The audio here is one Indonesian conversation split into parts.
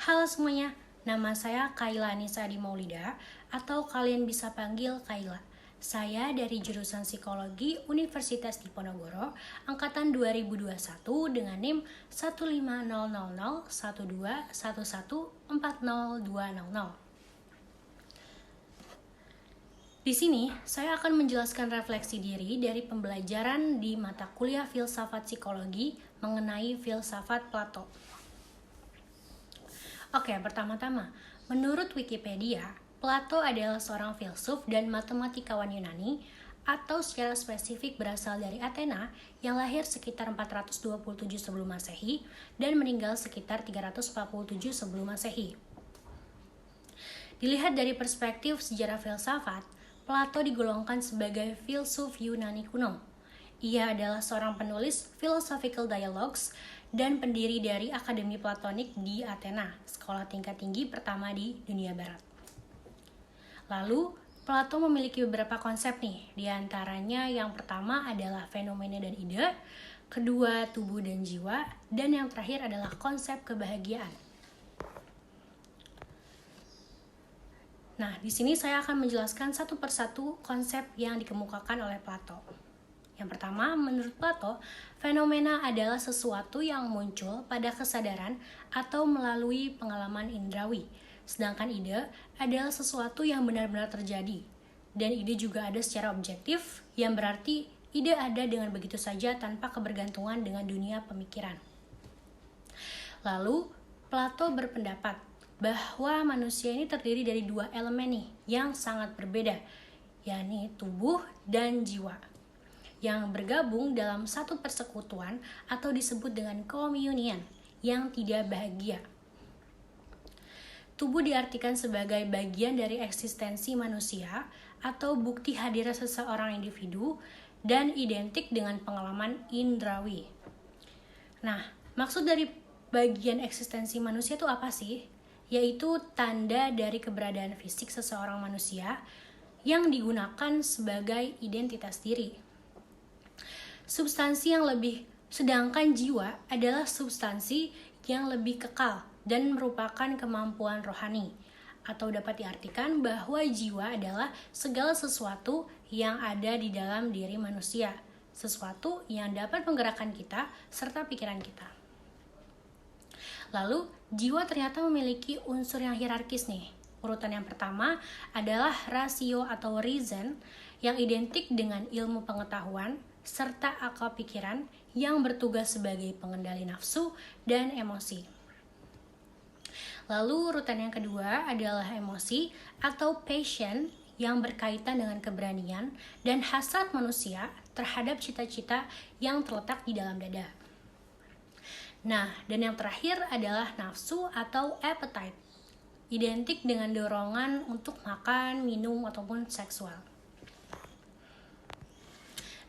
Halo semuanya, nama saya Kaila Anissa Adi Maulida atau kalian bisa panggil Kaila. Saya dari jurusan Psikologi Universitas Diponegoro, angkatan 2021 dengan NIM 1500012114020. Di sini, saya akan menjelaskan refleksi diri dari pembelajaran di mata kuliah Filsafat Psikologi mengenai filsafat Plato. Oke, pertama-tama, menurut Wikipedia, Plato adalah seorang filsuf dan matematikawan Yunani atau secara spesifik berasal dari Athena yang lahir sekitar 427 sebelum Masehi dan meninggal sekitar 347 sebelum Masehi. Dilihat dari perspektif sejarah filsafat, Plato digolongkan sebagai filsuf Yunani kuno. Ia adalah seorang penulis Philosophical Dialogues dan pendiri dari Akademi Platonik di Athena, sekolah tingkat tinggi pertama di dunia barat. Lalu, Plato memiliki beberapa konsep nih, diantaranya yang pertama adalah fenomena dan ide, kedua tubuh dan jiwa, dan yang terakhir adalah konsep kebahagiaan. Nah, di sini saya akan menjelaskan satu persatu konsep yang dikemukakan oleh Plato. Yang pertama, menurut Plato, fenomena adalah sesuatu yang muncul pada kesadaran atau melalui pengalaman indrawi. Sedangkan ide adalah sesuatu yang benar-benar terjadi. Dan ide juga ada secara objektif, yang berarti ide ada dengan begitu saja tanpa kebergantungan dengan dunia pemikiran. Lalu, Plato berpendapat bahwa manusia ini terdiri dari dua elemen nih yang sangat berbeda, yakni tubuh dan jiwa, yang bergabung dalam satu persekutuan atau disebut dengan communion yang tidak bahagia. Tubuh diartikan sebagai bagian dari eksistensi manusia atau bukti hadirnya seseorang individu dan identik dengan pengalaman indrawi. Nah, maksud dari bagian eksistensi manusia itu apa sih? Yaitu tanda dari keberadaan fisik seseorang manusia yang digunakan sebagai identitas diri. Substansi yang lebih, sedangkan jiwa adalah substansi yang lebih kekal dan merupakan kemampuan rohani, atau dapat diartikan bahwa jiwa adalah segala sesuatu yang ada di dalam diri manusia, sesuatu yang dapat menggerakkan kita serta pikiran kita. Lalu, jiwa ternyata memiliki unsur yang hierarkis nih. Urutan yang pertama adalah rasio atau reason yang identik dengan ilmu pengetahuan serta akal pikiran yang bertugas sebagai pengendali nafsu dan emosi. Lalu urutan yang kedua adalah emosi atau passion yang berkaitan dengan keberanian dan hasrat manusia terhadap cita-cita yang terletak di dalam dada. Nah, dan yang terakhir adalah nafsu atau appetite, identik dengan dorongan untuk makan, minum, ataupun seksual.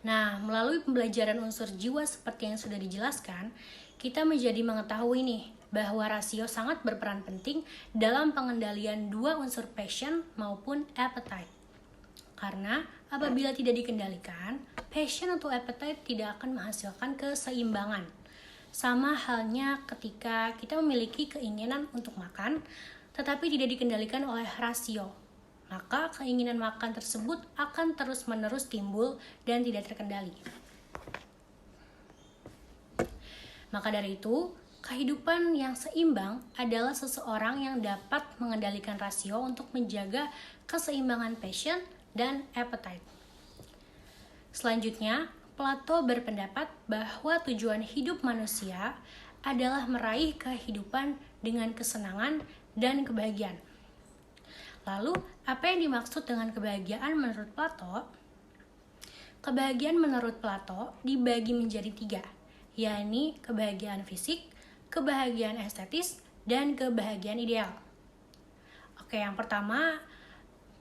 Nah, melalui pembelajaran unsur jiwa seperti yang sudah dijelaskan, kita menjadi mengetahui nih bahwa rasio sangat berperan penting dalam pengendalian dua unsur passion maupun appetite. Karena apabila tidak dikendalikan, passion atau appetite tidak akan menghasilkan keseimbangan. Sama halnya ketika kita memiliki keinginan untuk makan, tetapi tidak dikendalikan oleh rasio, maka keinginan makan tersebut akan terus-menerus timbul dan tidak terkendali. Maka dari itu, kehidupan yang seimbang adalah seseorang yang dapat mengendalikan rasio untuk menjaga keseimbangan passion dan appetite. Selanjutnya, Plato berpendapat bahwa tujuan hidup manusia adalah meraih kehidupan dengan kesenangan dan kebahagiaan. Lalu, apa yang dimaksud dengan kebahagiaan menurut Plato? Kebahagiaan menurut Plato dibagi menjadi 3, yakni kebahagiaan fisik, kebahagiaan estetis, dan kebahagiaan ideal. Oke, yang pertama,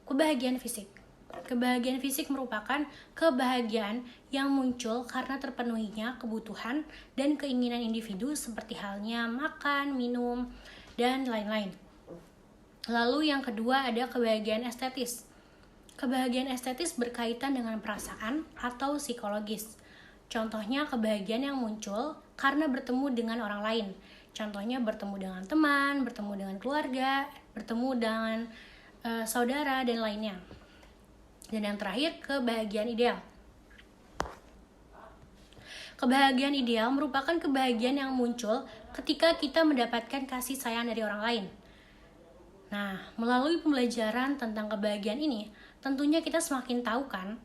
kebahagiaan fisik. Kebahagiaan fisik merupakan kebahagiaan yang muncul karena terpenuhinya kebutuhan dan keinginan individu seperti halnya makan, minum, dan lain-lain. Lalu yang kedua ada kebahagiaan estetis. Kebahagiaan estetis berkaitan dengan perasaan atau psikologis. Contohnya kebahagiaan yang muncul karena bertemu dengan orang lain. Contohnya bertemu dengan teman, bertemu dengan keluarga, bertemu dengan saudara, dan lainnya. Dan yang terakhir, kebahagiaan ideal. Kebahagiaan ideal merupakan kebahagiaan yang muncul ketika kita mendapatkan kasih sayang dari orang lain. Nah, melalui pembelajaran tentang kebahagiaan ini, tentunya kita semakin tahu kan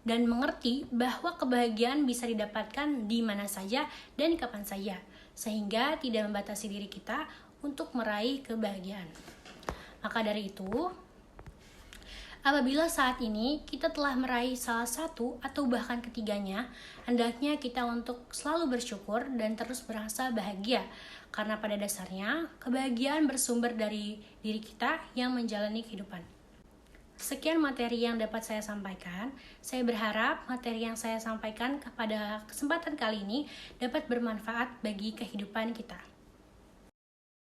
dan mengerti bahwa kebahagiaan bisa didapatkan di mana saja dan kapan saja, sehingga tidak membatasi diri kita untuk meraih kebahagiaan. Maka dari itu, apabila saat ini kita telah meraih salah satu atau bahkan ketiganya, hendaknya kita untuk selalu bersyukur dan terus merasa bahagia. Karena pada dasarnya, kebahagiaan bersumber dari diri kita yang menjalani kehidupan. Sekian materi yang dapat saya sampaikan. Saya berharap materi yang saya sampaikan pada kesempatan kali ini dapat bermanfaat bagi kehidupan kita.